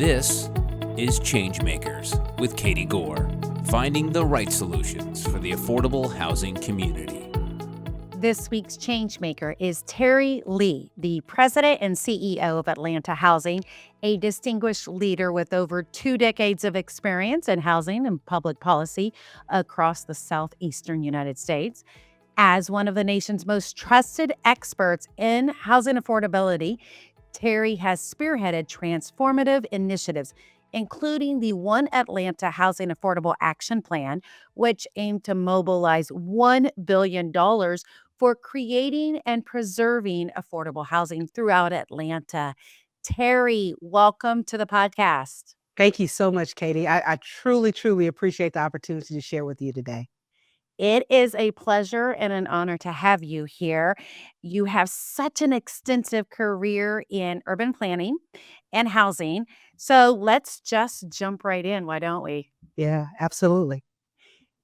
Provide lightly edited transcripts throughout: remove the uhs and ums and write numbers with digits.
This is Changemakers with Katie Goar, finding the right solutions for the affordable housing community. This week's Changemaker is Terri Lee, the president and CEO of Atlanta Housing, a distinguished leader with over 2 decades of experience in housing and public policy across the southeastern United States. As one of the nation's most trusted experts in housing affordability, Terri has spearheaded transformative initiatives, including the One Atlanta Housing Affordable Action Plan, which aimed to mobilize $1 billion for creating and preserving affordable housing throughout Atlanta. Terri, welcome to the podcast. Thank you so much, Katie. I truly, truly appreciate the opportunity to share with you today. It is a pleasure and an honor to have you here. You have such an extensive career in urban planning and housing. So let's just jump right in, why don't we? Yeah, absolutely.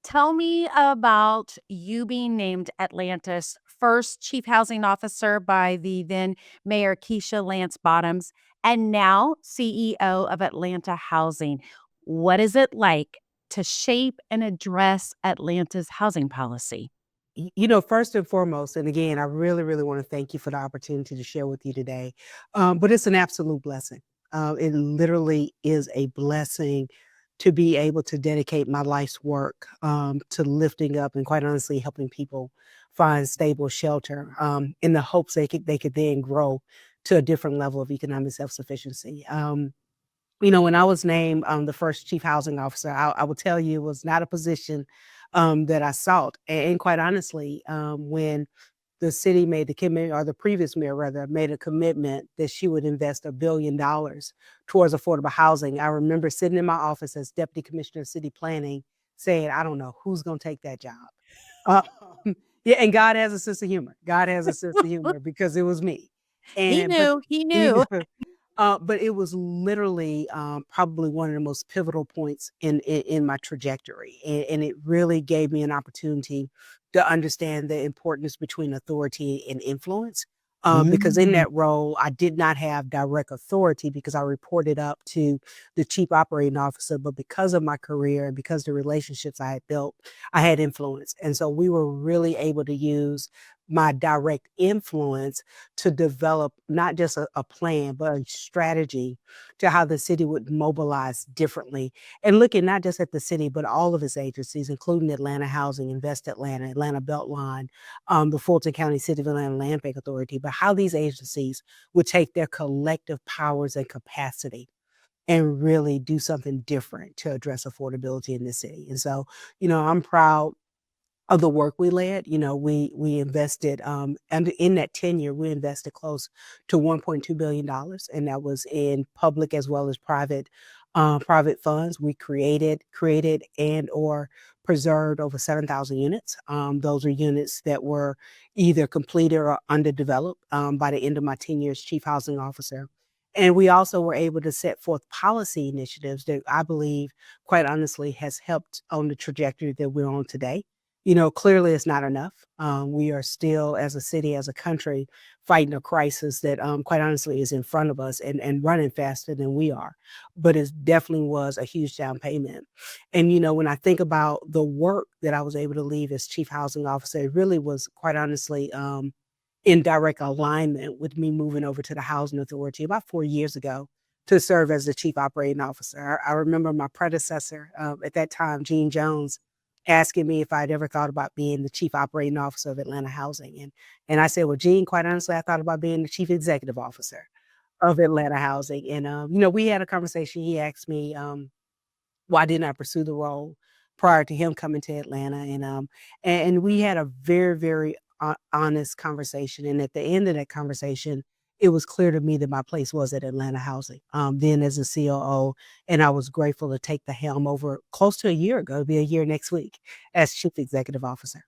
Tell me about you being named Atlanta's first chief housing officer by the then Mayor Keisha Lance Bottoms and now CEO of Atlanta Housing. What is it like to shape and address Atlanta's housing policy? First and foremost, and again, I really, really want to thank you for the opportunity to share with you today. But it's an absolute blessing. It literally is a blessing to be able to dedicate my life's work to lifting up and, quite honestly, helping people find stable shelter in the hopes they could then grow to a different level of economic self-sufficiency. When I was named the first chief housing officer, I will tell you it was not a position that I sought. And quite honestly, when the city made the commitment, or the previous mayor rather, made a commitment that she would invest $1 billion towards affordable housing, I remember sitting in my office as deputy commissioner of city planning saying, I don't know who's going to take that job. Uh, yeah, and God has a sense of humor. God has a sense of humor because it was me. He And but knew, he he knew. knew. But it was literally probably one of the most pivotal points in my trajectory. And it really gave me an opportunity to understand the importance between authority and influence. Because in that role, I did not have direct authority because I reported up to the chief operating officer. But because of my career and because the relationships I had built, I had influence. And so we were really able to use my direct influence to develop not just a plan, but a strategy to how the city would mobilize differently. And looking not just at the city, but all of its agencies, including Atlanta Housing, Invest Atlanta, Atlanta Beltline, the Fulton County City of Atlanta Land Bank Authority, but how these agencies would take their collective powers and capacity and really do something different to address affordability in this city. And so, I'm proud of the work we led. We invested, and in that tenure, we invested close to $1.2 billion, and that was in public as well as private funds. We created and or preserved over 7,000 units. Those are units that were either completed or underdeveloped by the end of my tenure as chief housing officer. And we also were able to set forth policy initiatives that I believe, quite honestly, has helped on the trajectory that we're on today. Clearly it's not enough. We are still, as a city, as a country, fighting a crisis that, quite honestly, is in front of us and running faster than we are. But it definitely was a huge down payment. And, when I think about the work that I was able to leave as chief housing officer, it really was, quite honestly, in direct alignment with me moving over to the Housing Authority about 4 years ago to serve as the chief operating officer. I remember my predecessor at that time, Gene Jones, asking me if I'd ever thought about being the chief operating officer of Atlanta Housing. And I said, well, Gene, quite honestly, I thought about being the chief executive officer of Atlanta Housing. And, we had a conversation. He asked me why didn't I pursue the role prior to him coming to Atlanta. And we had a very, very honest conversation. And at the end of that conversation, it was clear to me that my place was at Atlanta Housing, then as a COO, and I was grateful to take the helm over close to a year ago, it'll be a year next week, as chief executive officer.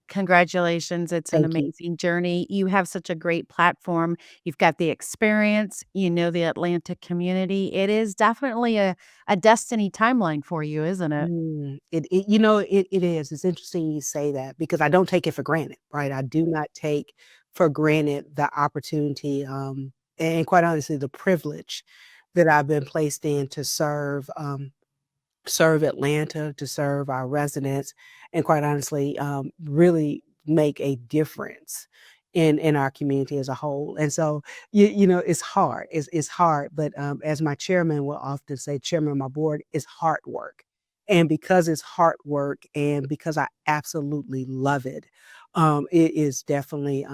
Congratulations. It's an Thank you. amazing journey. You have such a great platform. You've got the experience, the Atlanta community. It is definitely a destiny timeline for you, isn't it? It is. It's interesting you say that because I don't take it for granted, right? I do not take for granted the opportunity, and quite honestly, the privilege that I've been placed in to serve Atlanta, to serve our residents, and quite honestly, really make a difference in our community as a whole. And so, it's hard. It's hard, but as my chairman will often say, chairman of my board, it's hard work. And because it's hard work, and because I absolutely love it, it is definitely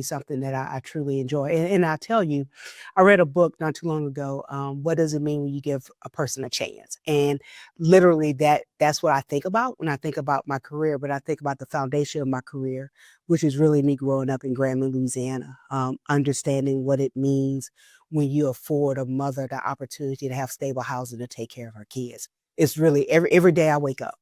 something that I truly enjoy. And I tell you, I read a book not too long ago. What does it mean when you give a person a chance? And literally, that's what I think about when I think about my career. But I think about the foundation of my career, which is really me growing up in Grambling, Louisiana, understanding what it means when you afford a mother the opportunity to have stable housing to take care of her kids. It's really every day I wake up.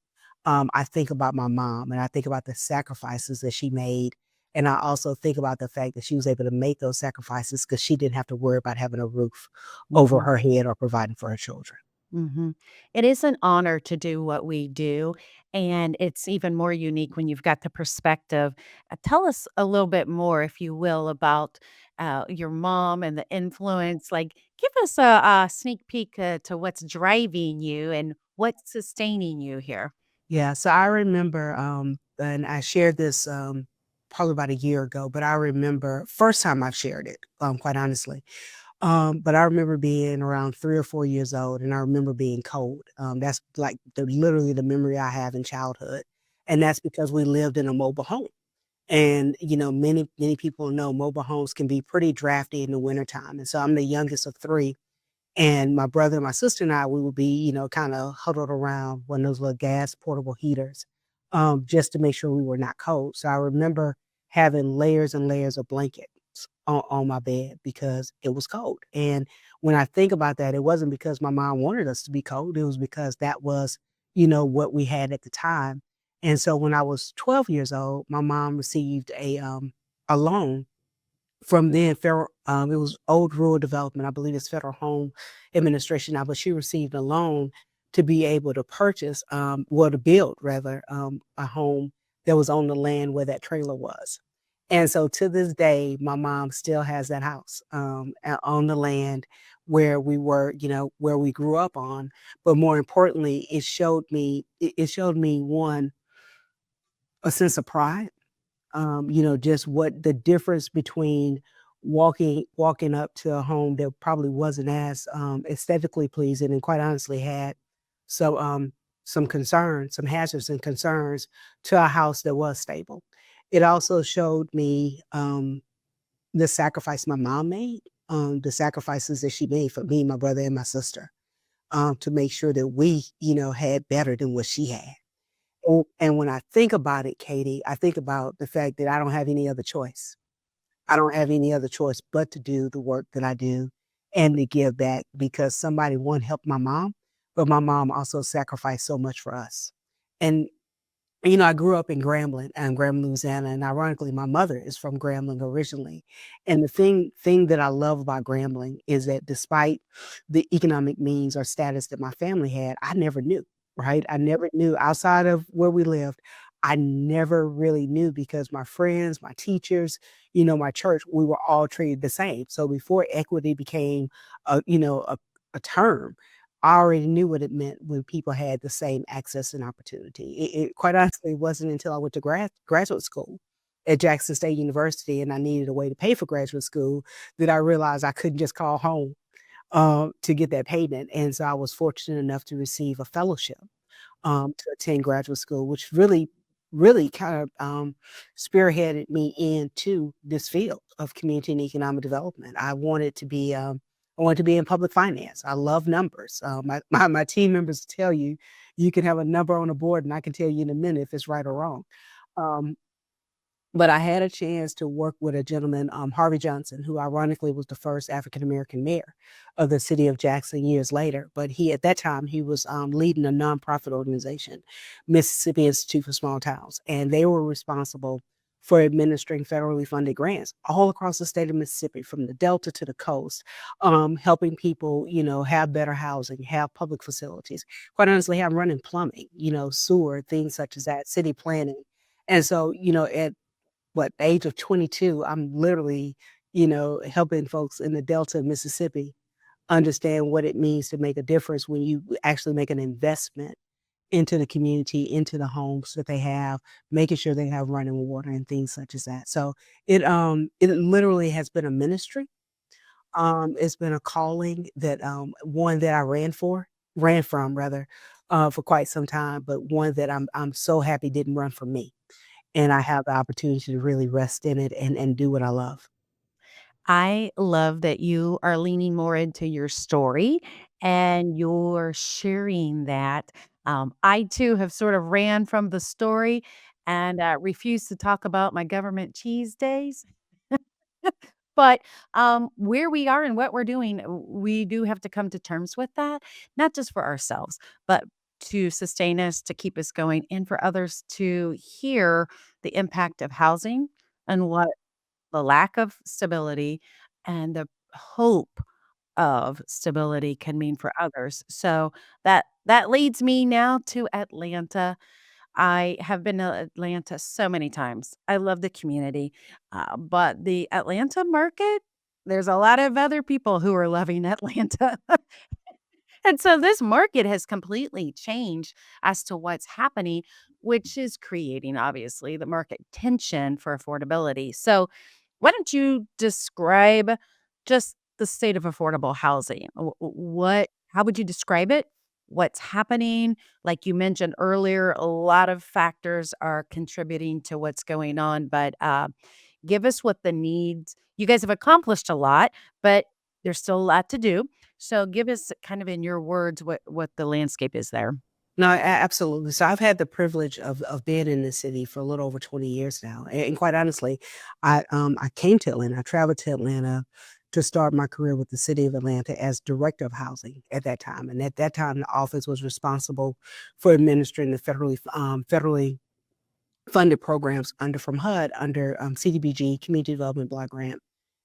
I think about my mom, and I think about the sacrifices that she made, and I also think about the fact that she was able to make those sacrifices because she didn't have to worry about having a roof over Mhm. her head or providing for her children. Mhm. It is an honor to do what we do, and it's even more unique when you've got the perspective. Tell us a little bit more, if you will, about your mom and the influence. Like, give us a sneak peek to what's driving you and what's sustaining you here. Yeah, so I remember, and I shared this, probably about a year ago, but I remember first time I've shared it, quite honestly. But I remember being around 3 or 4 years old, and I remember being cold. That's like literally the memory I have in childhood, and that's because we lived in a mobile home. And, many people know mobile homes can be pretty drafty in the wintertime, and so I'm the youngest of 3, and my brother and my sister and I, we would be, kinda huddled around one of those little gas portable heaters, just to make sure we were not cold. So I remember having layers and layers of blankets on my bed because it was cold. And when I think about that, it wasn't because my mom wanted us to be cold, it was because that was, what we had at the time. And so when I was 12 years old, my mom received a loan from then. It was old rural development, I believe it's Federal Home Administration now, but she received a loan to be able to purchase, well, to build rather, a home that was on the land where that trailer was. And so to this day, my mom still has that house, on the land where we were, where we grew up on. But more importantly, it showed me, one, a sense of pride, just what the difference between walking up to a home that probably wasn't as, aesthetically pleasing, and quite honestly had so, some concerns, some hazards and concerns, to a house that was stable. It also showed me, the sacrifice my mom made, the sacrifices that she made for me, my brother, and my sister, to make sure that we, had better than what she had. And when I think about it, Katie, I think about the fact that I don't have any other choice. I don't have any other choice but to do the work that I do and to give back because somebody, one, helped my mom, but my mom also sacrificed so much for us. And I grew up in Grambling, Louisiana, and ironically, my mother is from Grambling originally. And the thing that I love about Grambling is that despite the economic means or status that my family had, I never knew, right? I never knew outside of where we lived. I never really knew because my friends, my teachers, my church, we were all treated the same. So before equity became a term, I already knew what it meant when people had the same access and opportunity. It quite honestly wasn't until I went to graduate school at Jackson State University, and I needed a way to pay for graduate school, that I realized I couldn't just call home, to get that payment. And so I was fortunate enough to receive a fellowship, to attend graduate school, which really, really kind of, spearheaded me into this field of community and economic development. I wanted to be in public finance. I love numbers. My team members tell you, you can have a number on a board, and I can tell you in a minute if it's right or wrong. Um, but I had a chance to work with a gentleman, Harvey Johnson, who ironically was the first African American mayor of the city of Jackson years later. But at that time, he was, leading a nonprofit organization, Mississippi Institute for Small Towns. And they were responsible for administering federally funded grants all across the state of Mississippi, from the Delta to the coast, helping people, have better housing, have public facilities. Quite honestly, have running plumbing, sewer, things such as that, city planning. And so, at the age of 22, I'm literally, helping folks in the Delta of Mississippi, understand what it means to make a difference when you actually make an investment into the community, into the homes that they have, making sure they have running water and things such as that. So it literally has been a ministry. It's been a calling that one that I ran from rather, for quite some time, but one that I'm so happy didn't run from me. And I have the opportunity to really rest in it and do what I love. I love that you are leaning more into your story and you're sharing that. I too have sort of ran from the story and refused to talk about my government cheese days. But where we are and what we're doing, we do have to come to terms with that, not just for ourselves, but to sustain us, to keep us going, and for others to hear the impact of housing and what the lack of stability and the hope of stability can mean for others. So that leads me now to Atlanta. I have been to Atlanta so many times. I love the community, but the Atlanta market, there's a lot of other people who are loving Atlanta. And so this market has completely changed as to what's happening, which is creating obviously the market tension for affordability. So why don't you describe just the state of affordable housing? What how would you describe it? What's happening? Like you mentioned earlier, a lot of factors are contributing to what's going on, but give us what the needs. You guys have accomplished a lot, but there's still a lot to do. So give us kind of in your words what the landscape is there. No, absolutely. So I've had the privilege of being in the city for a little over 20 years now. And quite honestly, I came to Atlanta. I traveled to Atlanta to start my career with the city of Atlanta as director of housing at that time. And at that time, the office was responsible for administering the federally funded programs under from HUD under CDBG, Community Development Block Grant,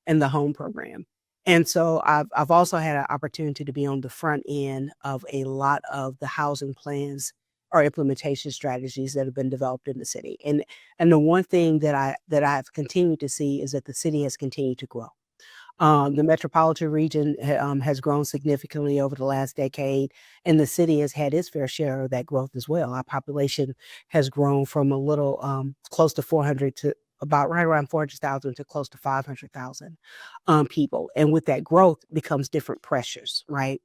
and the Home Program. And so I've also had an opportunity to be on the front end of a lot of the housing plans or implementation strategies that have been developed in the city. And the one thing that I've continued to see is that the city has continued to grow. The metropolitan region has grown significantly over the last decade, and the city has had its fair share of that growth as well. Our population has grown from a little close to 400 to about right around 400,000 to close to 500,000 people. And with that growth becomes different pressures, right?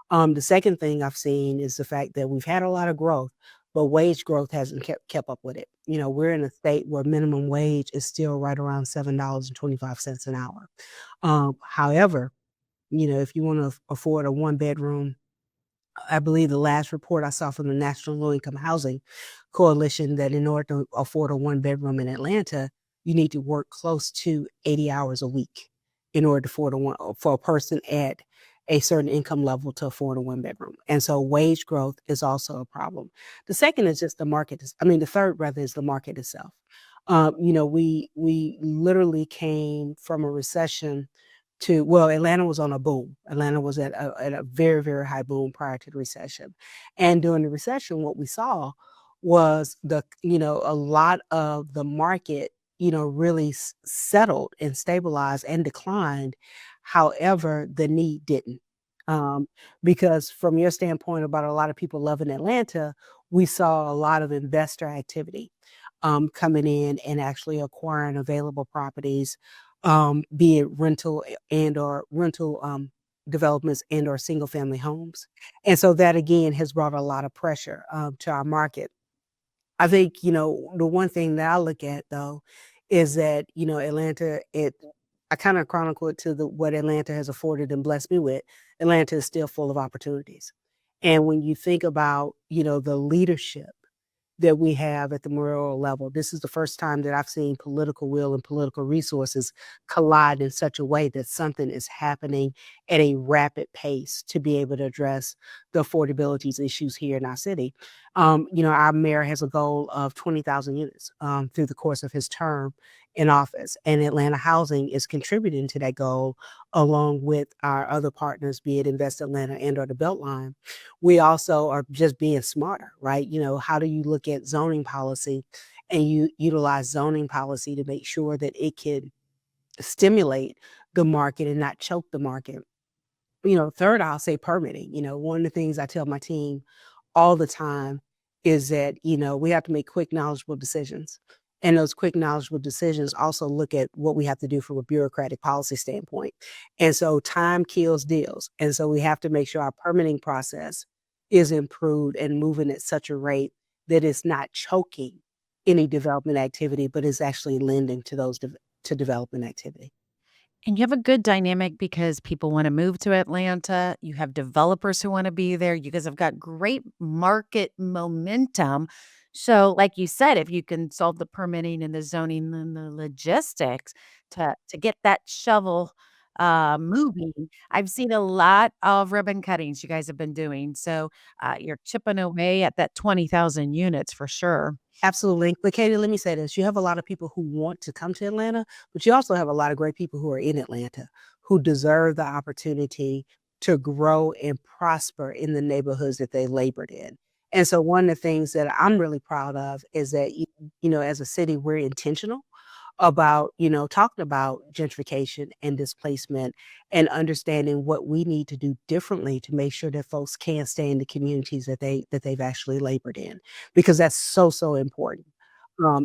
The second thing I've seen is the fact that we've had a lot of growth, but wage growth hasn't kept up with it. You know, we're in a state where minimum wage is still right around $7.25 an hour. However, you know, if you want to afford a one bedroom, I believe the last report I saw from the National Low Income Housing Coalition that in order to afford a one bedroom in Atlanta, you need to work close to 80 hours a week in order to afford for a person at a certain income level to afford a one bedroom. And so wage growth is also a problem. The second is just the market. I mean, the third rather is the market itself. You know, we literally came from a recession to well, Atlanta was on a boom. Atlanta was at a very, very high boom prior to the recession. And during the recession, what we saw was a lot of the market, really settled and stabilized and declined. However, the need didn't. Um, because from your standpoint about a lot of people loving Atlanta, we saw a lot of investor activity coming in and actually acquiring available properties, be it rental developments and or single family homes. And so that again has brought a lot of pressure to our market. I think, the one thing that I look at though is that, Atlanta, I kind of chronicle it to what Atlanta has afforded and blessed me with. Atlanta is still full of opportunities. And when you think about, the leadership that we have at the mayoral level. This is the first time that I've seen political will and political resources collide in such a way that something is happening at a rapid pace to be able to address the affordability issues here in our city. Our mayor has a goal of 20,000 units through the course of his term in office, and Atlanta Housing is contributing to that goal along with our other partners, be it Invest Atlanta and or the Beltline. We also are just being smarter, right? How do you look at zoning policy and you utilize zoning policy to make sure that it can stimulate the market and not choke the market? Third, I'll say permitting. One of the things I tell my team all the time is that, we have to make quick, knowledgeable decisions. And those quick, knowledgeable decisions also look at what we have to do from a bureaucratic policy standpoint. And so time kills deals. And so we have to make sure our permitting process is improved and moving at such a rate that it's not choking any development activity, but is actually lending to to development activity. And you have a good dynamic because people wanna move to Atlanta, you have developers who wanna be there, you guys have got great market momentum. So, like you said, if you can solve the permitting and the zoning and the logistics to get that shovel, moving, I've seen a lot of ribbon cuttings you guys have been doing, so, you're chipping away at that 20,000 units for sure. Absolutely. But Katie, let me say this. You have a lot of people who want to come to Atlanta, but you also have a lot of great people who are in Atlanta who deserve the opportunity to grow and prosper in the neighborhoods that they labored in. And so one of the things that I'm really proud of is that, as a city, we're intentional about, talking about gentrification and displacement and understanding what we need to do differently to make sure that folks can stay in the communities that they've actually labored in, because that's so, so important.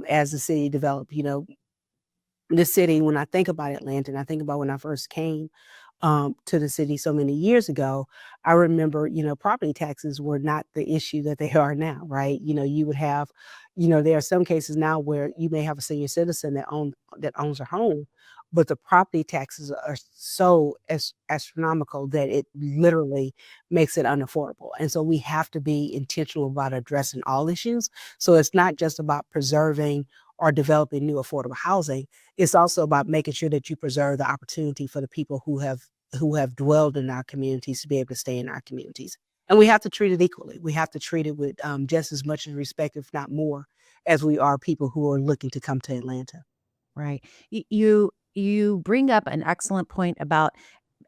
As the city developed, the city, when I think about Atlanta and I think about when I first came to the city so many years ago, I remember, property taxes were not the issue that they are now, right? You would have, there are some cases now where you may have a senior citizen that owns a home, but the property taxes are so astronomical that it literally makes it unaffordable. And so we have to be intentional about addressing all issues. So it's not just about preserving or developing new affordable housing. It's also about making sure that you preserve the opportunity for the people who have dwelled in our communities to be able to stay in our communities. And we have to treat it equally. We have to treat it with just as much respect, if not more, as we are people who are looking to come to Atlanta. Right. You bring up an excellent point about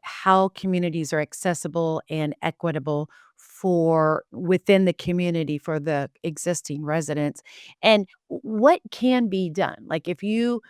how communities are accessible and equitable for within the community for the existing residents and what can be done. Like if you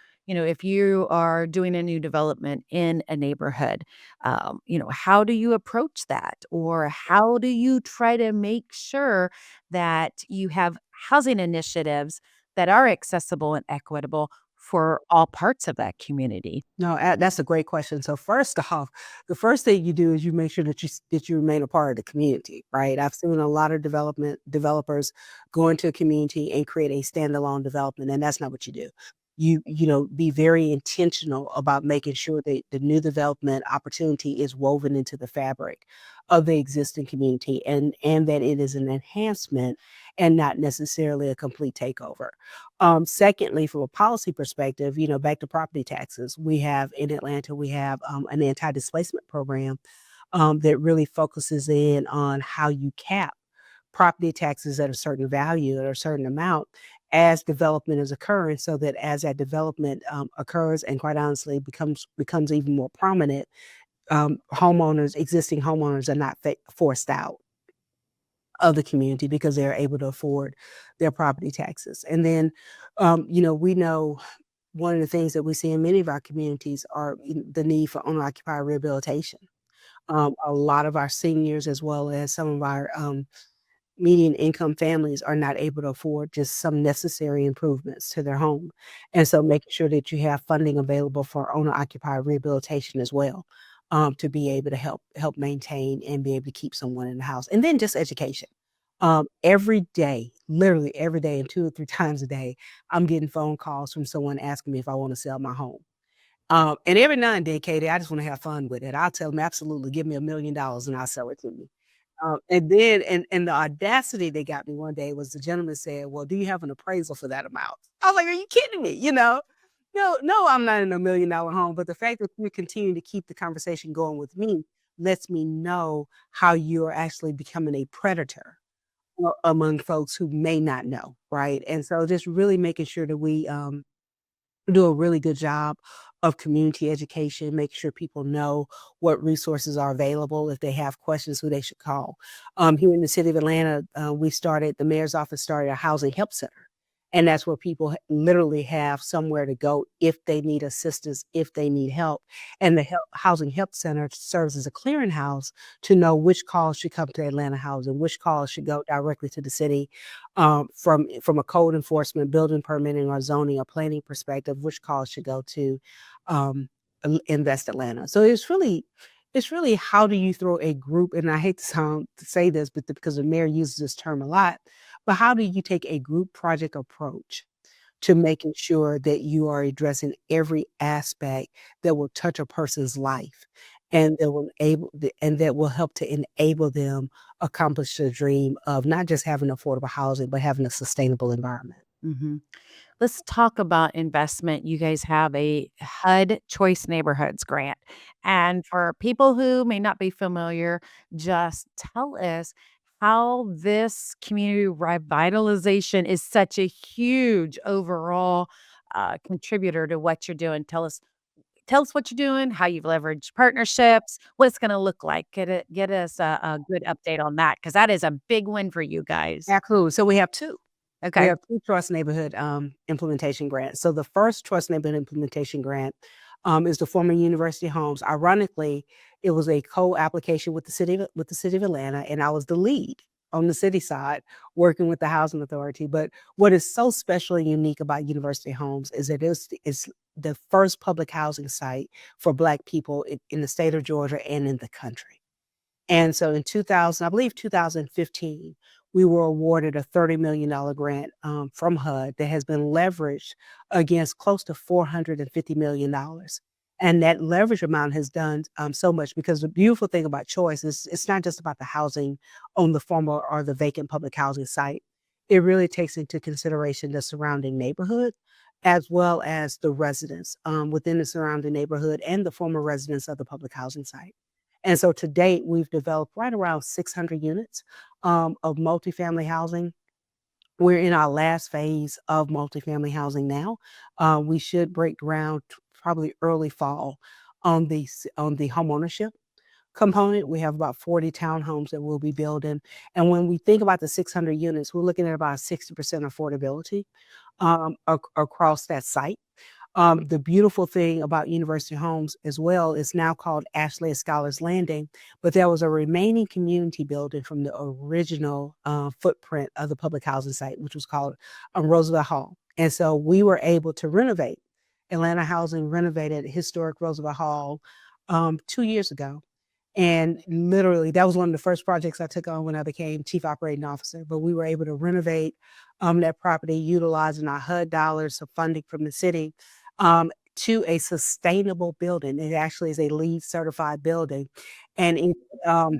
are doing a new development in a neighborhood, how do you approach that? Or how do you try to make sure that you have housing initiatives that are accessible and equitable for all parts of that community? No, that's a great question. So first off, the first thing you do is you make sure that you remain a part of the community, right? I've seen a lot of developers go into a community and create a standalone development, and that's not what you do. Be very intentional about making sure that the new development opportunity is woven into the fabric of the existing community, and that it is an enhancement and not necessarily a complete takeover. Secondly, from a policy perspective, back to property taxes, we have in Atlanta, we have an anti-displacement program that really focuses in on how you cap property taxes at a certain value or a certain amount as development is occurring, so that as that development occurs and quite honestly becomes even more prominent, existing homeowners are not forced out of the community because they're able to afford their property taxes. And then, we know one of the things that we see in many of our communities are the need for owner-occupied rehabilitation. A lot of our seniors, as well as some of our median income families, are not able to afford just some necessary improvements to their home. And so making sure that you have funding available for owner-occupied rehabilitation as well, to be able to help maintain and be able to keep someone in the house. And then just education. Every day, literally every day and 2 or 3 times a day, I'm getting phone calls from someone asking me if I wanna sell my home. And every now and then, Katie, I just wanna have fun with it. I'll tell them, "Absolutely, give me $1,000,000 and I'll sell it to you." And the audacity that got me one day was the gentleman said, "Well, do you have an appraisal for that amount?" I was like, "Are you kidding me?" No, no, I'm not in a $1,000,000 home, but the fact that you continue to keep the conversation going with me lets me know how you're actually becoming a predator among folks who may not know, right? And so just really making sure that we do a really good job of community education, making sure people know what resources are available, if they have questions, who they should call. Here in the city of Atlanta, the mayor's office started a housing help center. And that's where people literally have somewhere to go if they need assistance, if they need help. And the Housing Help Center serves as a clearinghouse to know which calls should come to Atlanta Housing, which calls should go directly to the city, from a code enforcement, building permitting, or zoning or planning perspective, which calls should go to um, Invest Atlanta. So it's really how do you throw a group, and I hate to say this, but because the mayor uses this term a lot, but how do you take a group project approach to making sure that you are addressing every aspect that will touch a person's life and that will help to enable them accomplish the dream of not just having affordable housing, but having a sustainable environment. Mhm. Let's talk about investment. You guys have a HUD Choice Neighborhoods grant. And for people who may not be familiar, just tell us how this community revitalization is such a huge overall contributor to what you're doing. Tell us what you're doing, how you've leveraged partnerships, what it's going to look like. Get us a good update on that because that is a big win for you guys. Absolutely. So we have two. We Okay. have 2 Trust Neighborhood, implementation grants. So the first Trust Neighborhood implementation grant, is the former University Homes. Ironically, it was a co-application with the city of Atlanta, and I was the lead on the city side working with the housing authority. But what is so special and unique about University Homes is that it's the first public housing site for Black people in the state of Georgia and in the country. And so in 2000, I believe 2015, we were awarded a $30 million grant from HUD that has been leveraged against close to $450 million. And that leverage amount has done so much because the beautiful thing about choice is it's not just about the housing on the former or the vacant public housing site. It really takes into consideration the surrounding neighborhood as well as the residents within the surrounding neighborhood and the former residents of the public housing site. And so to date, we've developed right around 600 units of multifamily housing. We're in our last phase of multifamily housing now. We should break ground probably early fall on the homeownership component. We have about 40 townhomes that we'll be building. And when we think about the 600 units, we're looking at about 60% affordability across that site. The beautiful thing about University Homes as well is now called Ashley Scholars Landing, but there was a remaining community building from the original footprint of the public housing site, which was called Roosevelt Hall. And so we were able to renovate. Atlanta Housing renovated historic Roosevelt Hall 2 years ago. And literally, that was one of the first projects I took on when I became chief operating officer. But we were able to renovate that property utilizing our HUD dollars of funding from the city to a sustainable building. It actually is a LEED certified building. And um,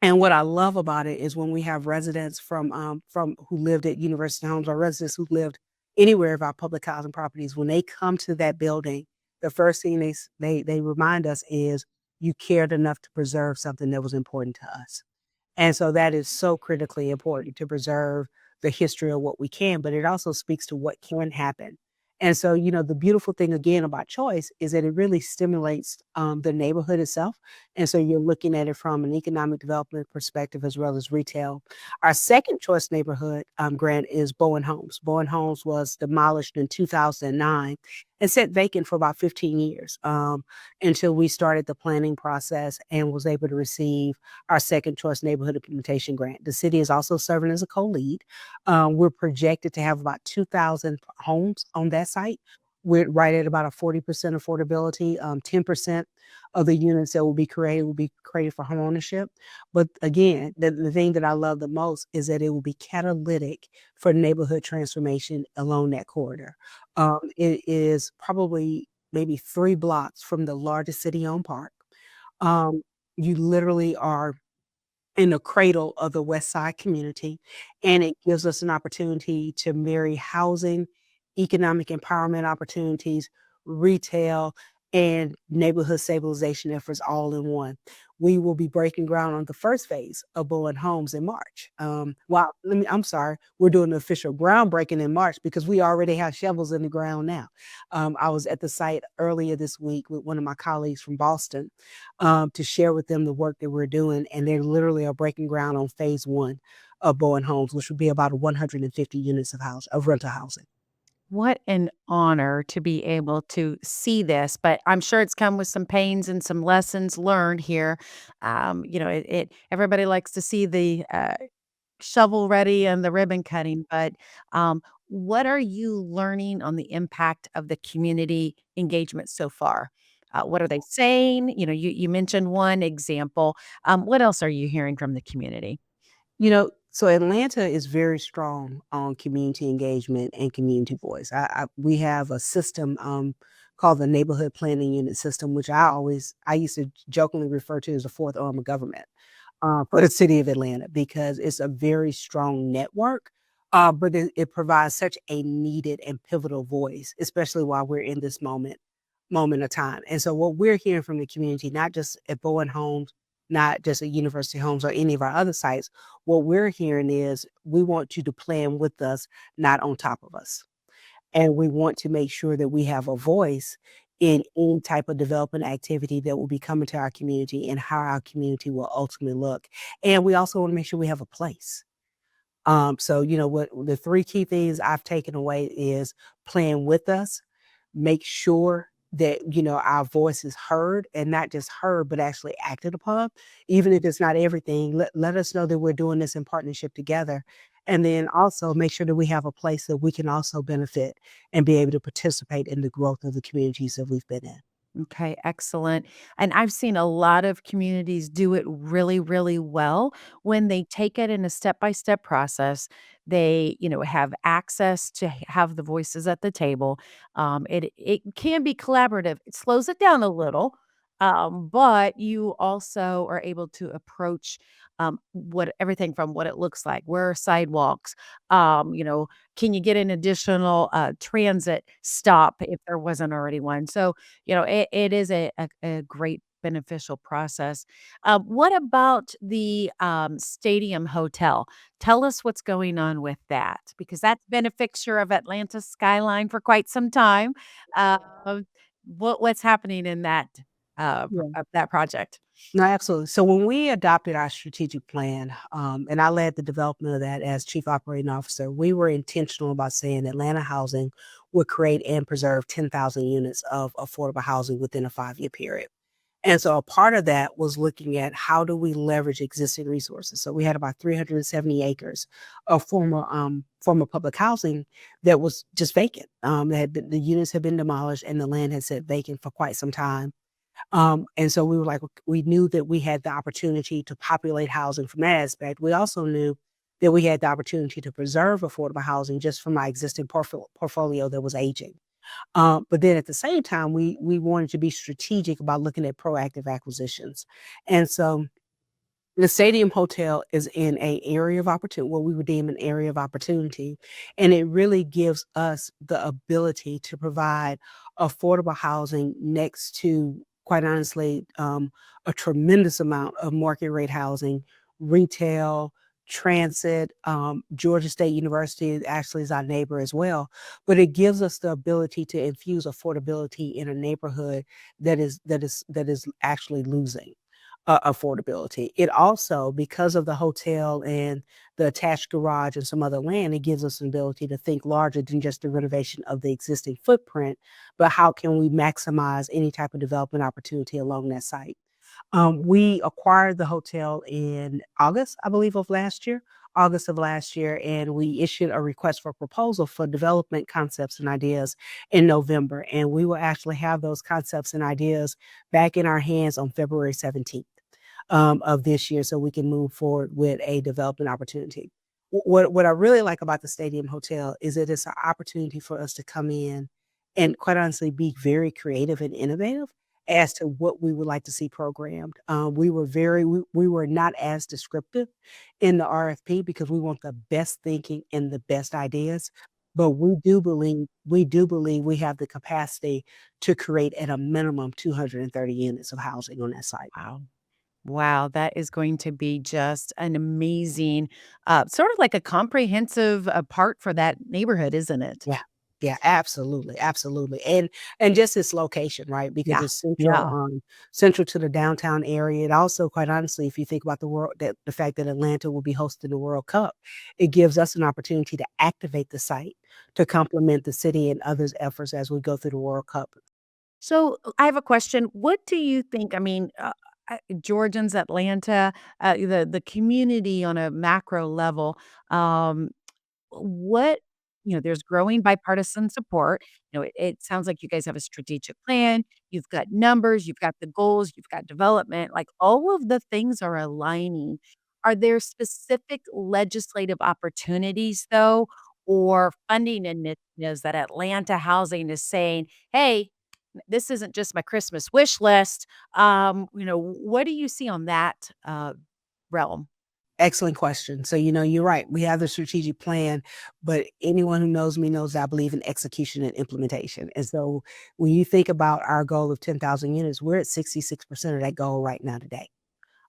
and what I love about it is when we have residents from who lived at University Homes or residents who lived anywhere of our public housing properties, when they come to that building, the first thing they remind us is you cared enough to preserve something that was important to us. And so that is so critically important to preserve the history of what we can, but it also speaks to what can happen. And so, the beautiful thing again about choice is that it really stimulates the neighborhood itself. And so you're looking at it from an economic development perspective as well as retail. Our second choice neighborhood grant is Bowen Homes. Bowen Homes was demolished in 2009 and sat vacant for about 15 years until we started the planning process and was able to receive our second choice neighborhood implementation grant. The city is also serving as a co-lead. We're projected to have about 2,000 homes on that site. We're right at about a 40% affordability. 10% of the units that will be created for homeownership. But again, the thing that I love the most is that it will be catalytic for neighborhood transformation along that corridor. It is probably maybe 3 blocks from the largest city-owned park. Um, you literally are in the cradle of the West Side community, and it gives us an opportunity to marry housing, economic empowerment opportunities, retail, and neighborhood stabilization efforts all in one. We will be breaking ground on the first phase of Bowen Homes in March. I'm sorry, we're doing the official groundbreaking in March because we already have shovels in the ground now. I was at the site earlier this week with one of my colleagues from Boston to share with them the work that we're doing. And they literally are breaking ground on phase one of Bowen Homes, which would be about 150 units of rental housing. What an honor to be able to see this, but I'm sure it's come with some pains and some lessons learned here. It everybody likes to see the shovel ready and the ribbon cutting, but what are you learning on the impact of the community engagement so far? What are they saying? You mentioned one example. What else are you hearing from the community? So Atlanta is very strong on community engagement and community voice. We have a system called the Neighborhood Planning Unit System, which I used to jokingly refer to as the fourth arm of government for the city of Atlanta because it's a very strong network. But it provides such a needed and pivotal voice, especially while we're in this moment of time. And so what we're hearing from the community, not just at Bowen Homes, not just at University Homes or any of our other sites, what we're hearing is we want you to plan with us, not on top of us. And we want to make sure that we have a voice in any type of development activity that will be coming to our community and how our community will ultimately look. And we also want to make sure we have a place. What the three key things I've taken away is plan with us, make sure that, our voice is heard and not just heard, but actually acted upon. Even if it's not everything, let us know that we're doing this in partnership together. And then also make sure that we have a place that we can also benefit and be able to participate in the growth of the communities that we've been in. Okay, excellent. And I've seen a lot of communities do it really, really well when they take it in a step-by-step process. They, have access to have the voices at the table. It can be collaborative. It slows it down a little, but you also are able to approach what everything from what it looks like, where are sidewalks, can you get an additional transit stop if there wasn't already one? So it is a great beneficial process. What about the, Stadium Hotel? Tell us what's going on with that, because that's been a fixture of Atlanta's skyline for quite some time. Uh, what's happening in that project? No, absolutely. So when we adopted our strategic plan, and I led the development of that as chief operating officer, we were intentional about saying Atlanta Housing would create and preserve 10,000 units of affordable housing within a 5-year period. And so a part of that was looking at how do we leverage existing resources. So we had about 370 acres of former public housing that was just vacant. The units had been demolished and the land had sat vacant for quite some time. And so we were like, we knew that we had the opportunity to populate housing from that aspect. We also knew that we had the opportunity to preserve affordable housing just from our existing portfolio that was aging. But then at the same time, we wanted to be strategic about looking at proactive acquisitions. And so the Stadium Hotel is in a area of opportunity, what we would deem an area of opportunity, and it really gives us the ability to provide affordable housing next to, quite honestly, a tremendous amount of market rate housing, retail, transit. Georgia State University actually is our neighbor as well, but it gives us the ability to infuse affordability in a neighborhood that is actually losing affordability. It also, because of the hotel and the attached garage and some other land, it gives us an ability to think larger than just the renovation of the existing footprint, but how can we maximize any type of development opportunity along that site? We acquired the hotel in August, I believe, August of last year, and we issued a request for proposal for development concepts and ideas in November. And we will actually have those concepts and ideas back in our hands on February 17th of this year so we can move forward with a development opportunity. What I really like about the Stadium Hotel is that it's an opportunity for us to come in and quite honestly be very creative and innovative as to what we would like to see programmed. We were not as descriptive in the RFP because we want the best thinking and the best ideas. But we do believe we have the capacity to create at a minimum 230 units of housing on that site. Wow. Wow, that is going to be just an amazing, sort of like a comprehensive part for that neighborhood, isn't it? Yeah. Yeah, absolutely, absolutely, and just its location, right? Because Yeah. it's central, Yeah. central to the downtown area. It also, quite honestly, if you think about the fact that Atlanta will be hosting the World Cup, it gives us an opportunity to activate the site to complement the city and others' efforts as we go through the World Cup. So I have a question. What do you think? I mean, Georgians, Atlanta, the community on a macro level. Um, what there's growing bipartisan support. It sounds like you guys have a strategic plan. You've got numbers. You've got the goals. You've got development. Like all of the things are aligning. Are there specific legislative opportunities though, or funding initiatives that Atlanta Housing is saying, "Hey, this isn't just my Christmas wish list." What do you see on that, realm? Excellent question. So, you're right. We have the strategic plan, but anyone who knows me knows I believe in execution and implementation. And so when you think about our goal of 10,000 units, we're at 66% of that goal right now today.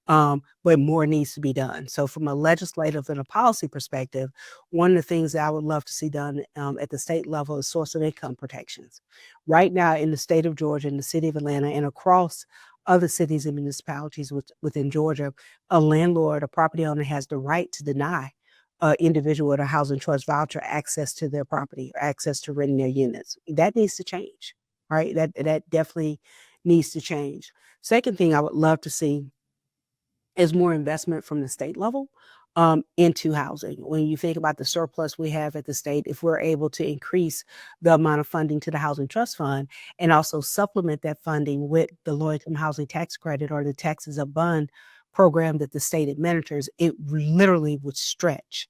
But more needs to be done. So, from a legislative and a policy perspective, one of the things that I would love to see done at the state level is source of income protections. Right now, in the state of Georgia, in the city of Atlanta, and across other cities and municipalities within Georgia, a landlord, a property owner has the right to deny an individual with a housing trust voucher access to their property or access to renting their units. That needs to change, right? That definitely needs to change. Second thing I would love to see is more investment from the state level into housing. When you think about the surplus we have at the state, if we're able to increase the amount of funding to the Housing Trust Fund and also supplement that funding with the low income housing tax credit or the taxes of bond program that the state administers, it literally would stretch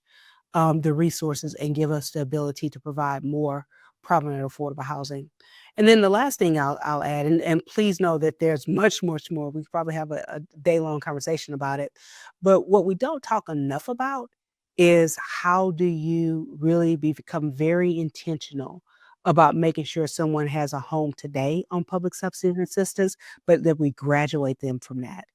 the resources and give us the ability to provide more prominent affordable housing. And then the last thing I'll add, and please know that there's much more. We probably have a day long conversation about it. But what we don't talk enough about is how do you really become very intentional about making sure someone has a home today on public subsidy assistance, but that we graduate them from that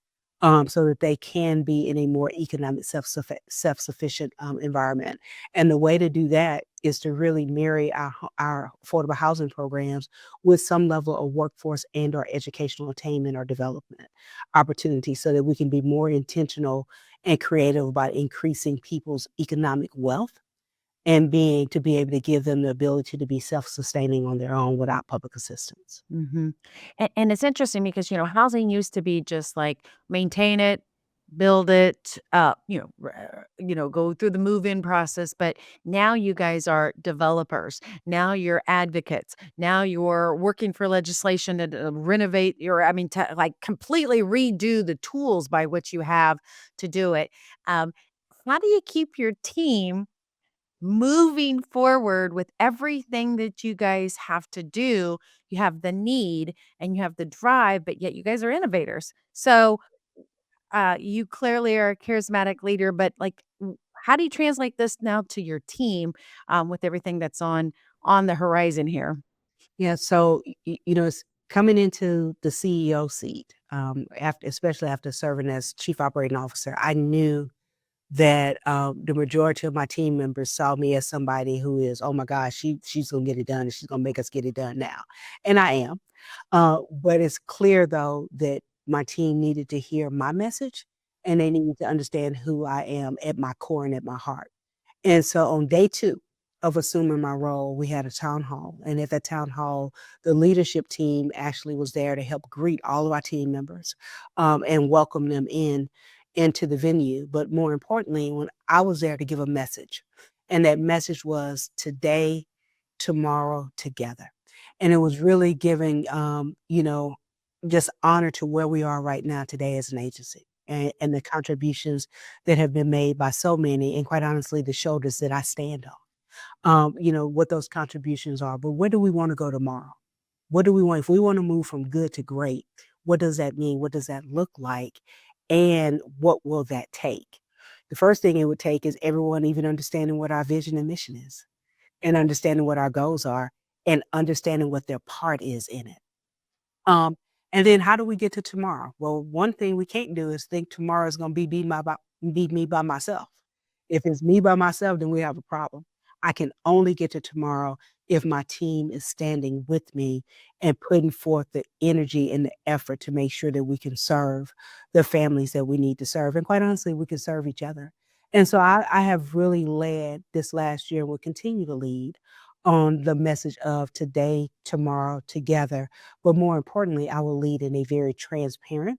so that they can be in a more economic self-sufficient environment. And the way to do that is to really marry our affordable housing programs with some level of workforce and or educational attainment or development opportunities so that we can be more intentional and creative about increasing people's economic wealth and being to be able to give them the ability to be self-sustaining on their own without public assistance. Mhm. And it's interesting because, housing used to be just like maintain it, build it, go through the move-in process, but now you guys are developers. Now you're advocates. Now you're working for legislation to renovate to like completely redo the tools by which you have to do it. Um, how do you keep your team moving forward with everything that you guys have to do? You have the need and you have the drive, but yet you guys are innovators. So, you clearly are a charismatic leader, but like, how do you translate this now to your team, with everything that's on the horizon here? Yeah, so it's coming into the CEO seat, after especially after serving as chief operating officer, I knew that the majority of my team members saw me as somebody who is, oh my gosh, she's gonna get it done and she's gonna make us get it done now. And I am. But it's clear though that my team needed to hear my message and they needed to understand who I am at my core and at my heart. And so on day 2 of assuming my role, we had a town hall, and at that town hall, the leadership team actually was there to help greet all of our team members, and welcome them into the venue, but more importantly, when I was there to give a message, and that message was, "Today, tomorrow, together." And it was really giving, just honor to where we are right now today as an agency and the contributions that have been made by so many, and quite honestly, the shoulders that I stand on. What those contributions are, but where do we wanna go tomorrow? What do we want? If we wanna move from good to great, what does that mean? What does that look like? And what will that take? The first thing it would take is everyone even understanding what our vision and mission is, and understanding what our goals are, and understanding what their part is in it. Um, and then how do we get to tomorrow? Well, one thing we can't do is think tomorrow is gonna be me by myself. If it's me by myself, then we have a problem. I can only get to tomorrow if my team is standing with me and putting forth the energy and the effort to make sure that we can serve the families that we need to serve. And quite honestly, we can serve each other. And so I have really led this last year and will continue to lead on the message of today, tomorrow, together. But more importantly, I will lead in a very transparent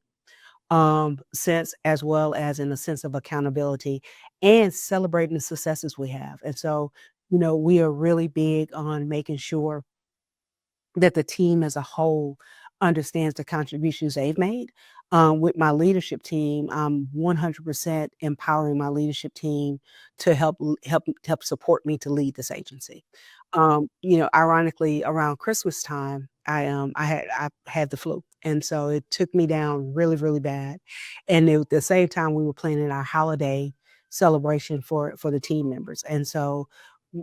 sense, as well as in a sense of accountability and celebrating the successes we have. And so, we are really big on making sure that the team as a whole understands the contributions they've made. With my leadership team, I'm 100% empowering my leadership team to help support me to lead this agency. Ironically, around Christmas time, I had the flu, and so it took me down really, really bad. And at the same time, we were planning our holiday celebration for the team members, and so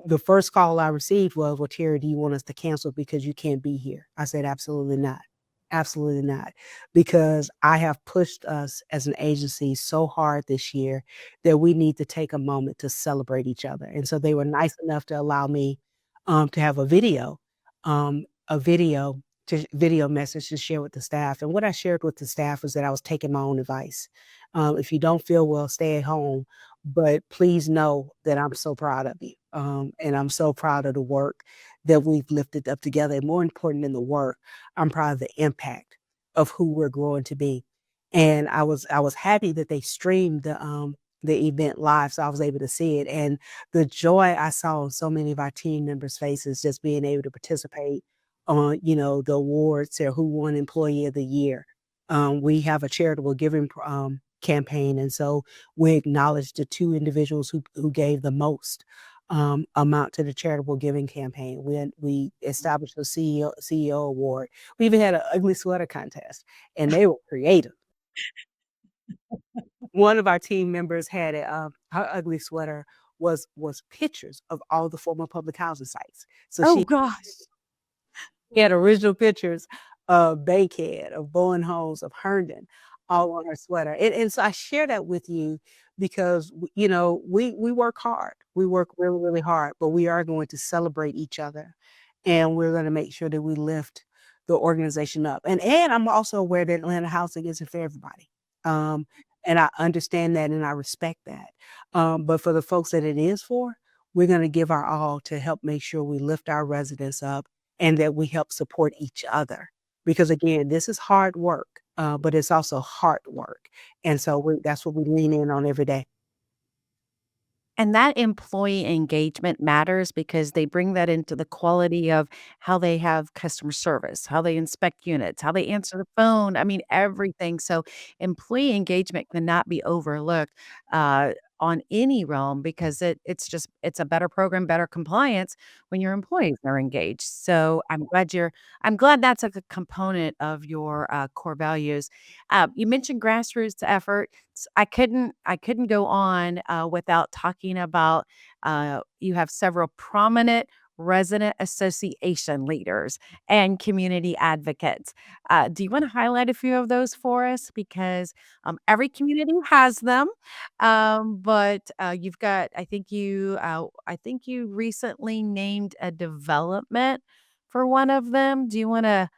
the first call I received was, "Well, Terry, do you want us to cancel because you can't be here?" I said, "Absolutely not. Absolutely not." Because I have pushed us as an agency so hard this year that we need to take a moment to celebrate each other. And so they were nice enough to allow me to have a video message to share with the staff. And what I shared with the staff was that I was taking my own advice. If you don't feel well, stay at home, but please know that I'm so proud of you. And I'm so proud of the work that we've lifted up together. And more important than the work, I'm proud of the impact of who we're growing to be. And I was happy that they streamed the event live, so I was able to see it. And the joy I saw on so many of our team members' faces just being able to participate on, the awards or who won Employee of the Year. We have a charitable giving campaign, and so we acknowledge the two individuals who gave the most amount to the charitable giving campaign. We established a CEO award. We even had an ugly sweater contest, and they were creative. One of our team members had her ugly sweater was pictures of all the former public housing sites. So Oh she gosh. had original pictures of Bankhead, of Bowen Homes, of Herndon, all on her sweater. And so I share that with you because we work hard. We work really, really hard, but we are going to celebrate each other, and we're going to make sure that we lift the organization up. And I'm also aware that Atlanta housing isn't for everybody. Um, and I understand that and I respect that. But for the folks that it is for, we're going to give our all to help make sure we lift our residents up and that we help support each other. Because again, this is hard work, but it's also hard work. And so that's what we lean in on every day. And that employee engagement matters because they bring that into the quality of how they have customer service, how they inspect units, how they answer the phone. I mean, everything. So employee engagement cannot be overlooked on any realm because it's a better program, better compliance when your employees are engaged. So I'm glad that's a component of your core values. You mentioned grassroots effort. I couldn't go on without talking about you have several prominent resident association leaders and community advocates. Do you want to highlight a few of those for us? Because every community has them, but you've got. I think you recently named a development for one of them. Do you want to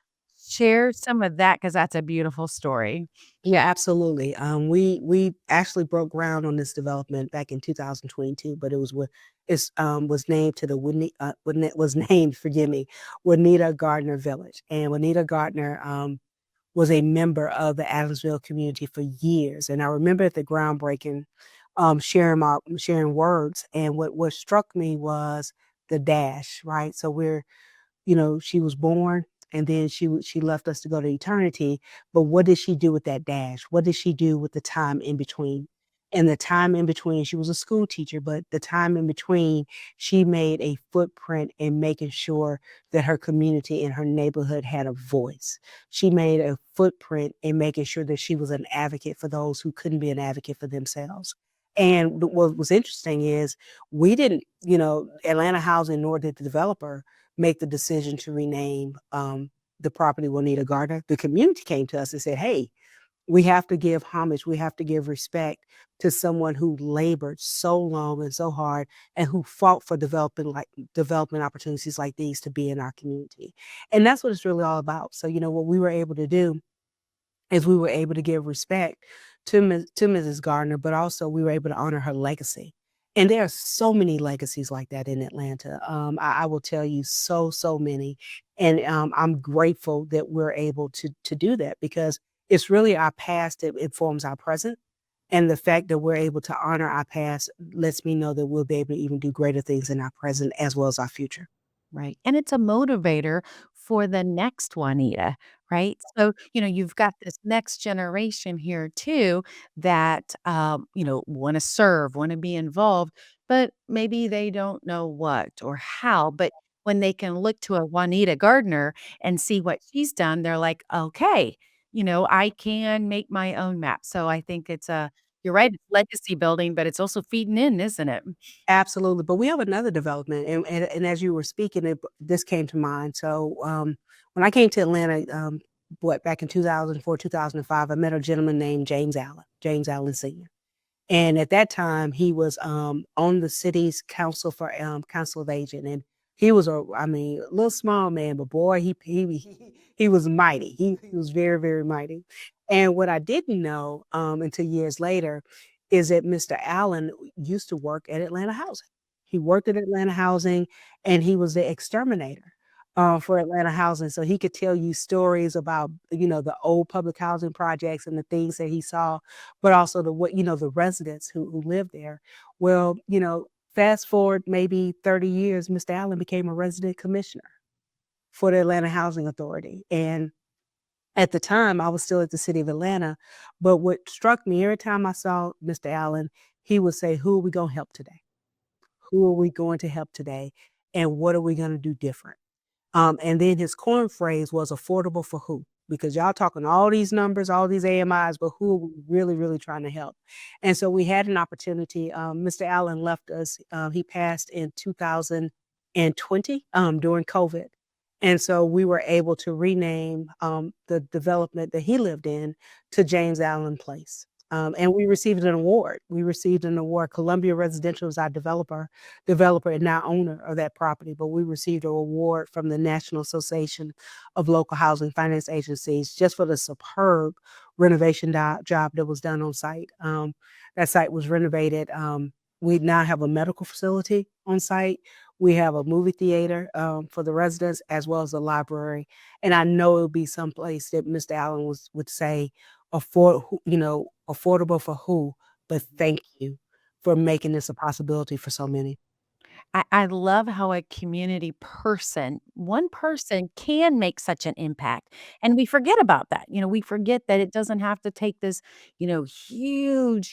share some of that? Because that's a beautiful story. Yeah, absolutely. We actually broke ground on this development back in 2022, but was named to the was named, forgive me, Juanita Gardner Village. And Juanita Gardner was a member of the Adamsville community for years. And I remember at the groundbreaking, sharing words. And what struck me was the dash, right? So she was born and then she left us to go to eternity. But what did she do with that dash? What did she do with the time in between? And the time in between, she was a school teacher, but the time in between, she made a footprint in making sure that her community and her neighborhood had a voice. She made a footprint in making sure that she was an advocate for those who couldn't be an advocate for themselves. And what was interesting is we didn't, Atlanta Housing, nor did the developer make the decision to rename the property Juanita Gardner. The community came to us and said, "Hey, We have to give homage, we have to give respect to someone who labored so long and so hard and who fought for development opportunities like these to be in our community. And that's what it's really all about. So, what we were able to do is we were able to give respect to Mrs. Gardner, but also we were able to honor her legacy. And there are so many legacies like that in Atlanta. I will tell you so many. And I'm grateful that we're able to do that because it's really our past that informs our present. And the fact that we're able to honor our past lets me know that we'll be able to even do greater things in our present as well as our future. Right. And it's a motivator for the next Juanita, right? So, you've got this next generation here too that, want to serve, want to be involved, but maybe they don't know what or how. But when they can look to a Juanita Gardner and see what she's done, they're like, okay, I can make my own map. So I think you're right, it's legacy building, but it's also feeding in, isn't it? Absolutely, but we have another development, and as you were speaking, this came to mind. So, when I came to Atlanta, back in 2004, 2005, I met a gentleman named James Allen Sr. And at that time, he was, on the city's council of agent, and he was a little small man, but boy, he was mighty. He was very, very mighty. And what I didn't know, until years later is that Mr. Allen used to work at Atlanta Housing. He worked at Atlanta Housing, and he was the exterminator, for Atlanta Housing, so he could tell you stories about, the old public housing projects and the things that he saw, but also the residents who lived there. Well, fast forward maybe 30 years, Mr. Allen became a resident commissioner for the Atlanta Housing Authority, and at the time, I was still at the city of Atlanta, but what struck me every time I saw Mr. Allen, he would say, "Who are we gonna help today? Who are we going to help today, and what are we gonna do different?" And then his corn phrase was affordable for who? Because y'all talking all these numbers, all these AMIs, but who are we really, really trying to help? And so we had an opportunity. Mr. Allen left us. He passed in 2020 during COVID. And so we were able to rename the development that he lived in to James Allen Place. And we received an award. We received an award. Columbia Residential is our developer and now owner of that property, but we received an award from the National Association of Local Housing Finance Agencies just for the superb renovation job that was done on site. That site was renovated. We now have a medical facility on site. We have a movie theater for the residents as well as a library. And I know it'll be someplace that Mr. Allen would say, affordable for who, but thank you for making this a possibility for so many. I love how a community person, one person can make such an impact. And we forget about that. We forget that it doesn't have to take this, huge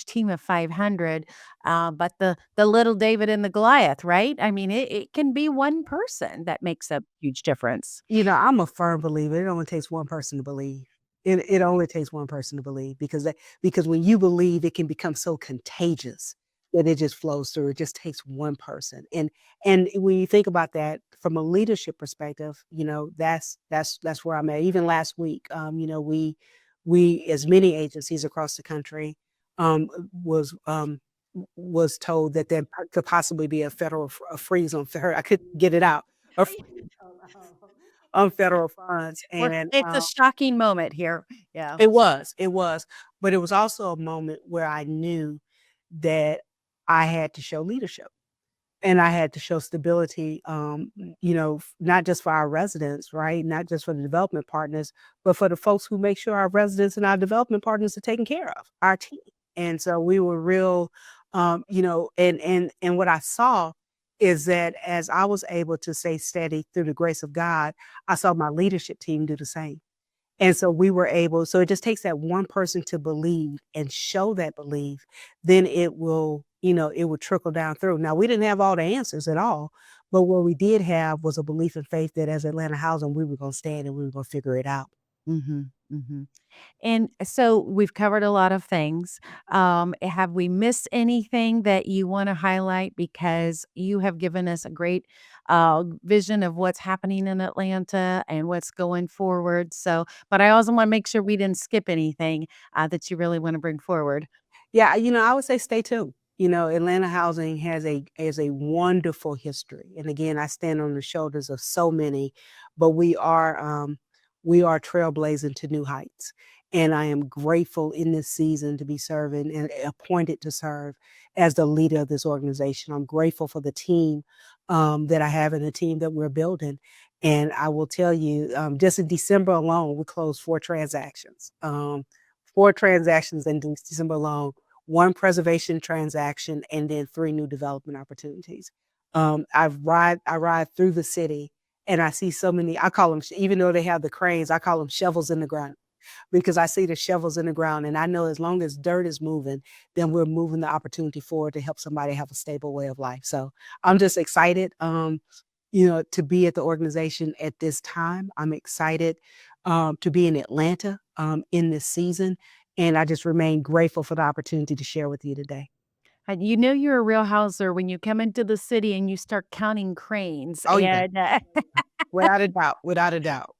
team of 500, but the little David and the Goliath, right? I mean, it can be one person that makes a huge difference. I'm a firm believer. It only takes one person to believe. It only takes one person to believe because when you believe, it can become so contagious that it just flows through. It just takes one person. And when you think about that from a leadership perspective, that's where I'm at. Even last week, we as many agencies across the country um, was was told that there could possibly be a freeze on I couldn't get it out. A freeze on federal funds, and, It's a shocking moment here. Yeah. it was, but it was also a moment where I knew that I had to show leadership. And I had to show stability, not just for our residents, right? Not just for the development partners, but for the folks who make sure our residents and our development partners are taken care of, our team. And so we were real, and what I saw is that as I was able to stay steady through the grace of God, I saw my leadership team do the same. And so we were able so it just takes that one person to believe and show that belief, then it will trickle down through. Now, we didn't have all the answers at all, but what we did have was a belief and faith that as Atlanta Housing, we were gonna stand and we were gonna figure it out. Mhm, mhm. And so we've covered a lot of things. Have we missed anything that you want to highlight? Because you have given us a great vision of what's happening in Atlanta and what's going forward. So, but I also want to make sure we didn't skip anything that you really want to bring forward. Yeah, I would say stay tuned. Atlanta housing has a wonderful history, and again, I stand on the shoulders of so many, but we are trailblazing to new heights, and I am grateful in this season to be serving and appointed to serve as the leader of this organization. I'm grateful for the team that I have and the team that we're building. And I will tell you, just in December alone, we closed four transactions in December alone, one preservation transaction, and then three new development opportunities. I ride through the city and I see so many, I call them, even though they have the cranes, I call them shovels in the ground because I see the shovels in the ground. And I know as long as dirt is moving, then we're moving the opportunity forward to help somebody have a stable way of life. So I'm just excited, to be at the organization at this time. I'm excited to be in Atlanta in this season. And I just remain grateful for the opportunity to share with you today. And you know you're a real houser when you come into the city and you start counting cranes. Oh, yeah. And Without a doubt. Without a doubt.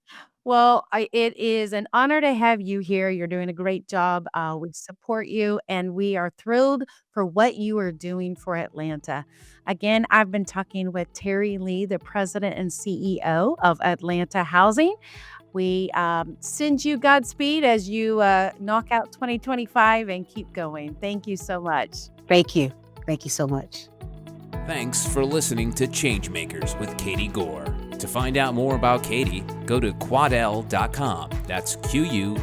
well, it is an honor to have you here. You're doing a great job. We support you, and we are thrilled for what you are doing for Atlanta. Again, I've been talking with Terri Lee, the president and CEO of Atlanta Housing. We send you Godspeed as you knock out 2025 and keep going. Thank you so much. Thank you. Thank you so much. Thanks for listening to Changemakers with Katie Goar. To find out more about Katie, go to quadel.com. That's QUADEL.com.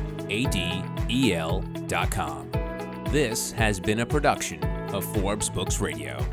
This has been a production of Forbes Books Radio.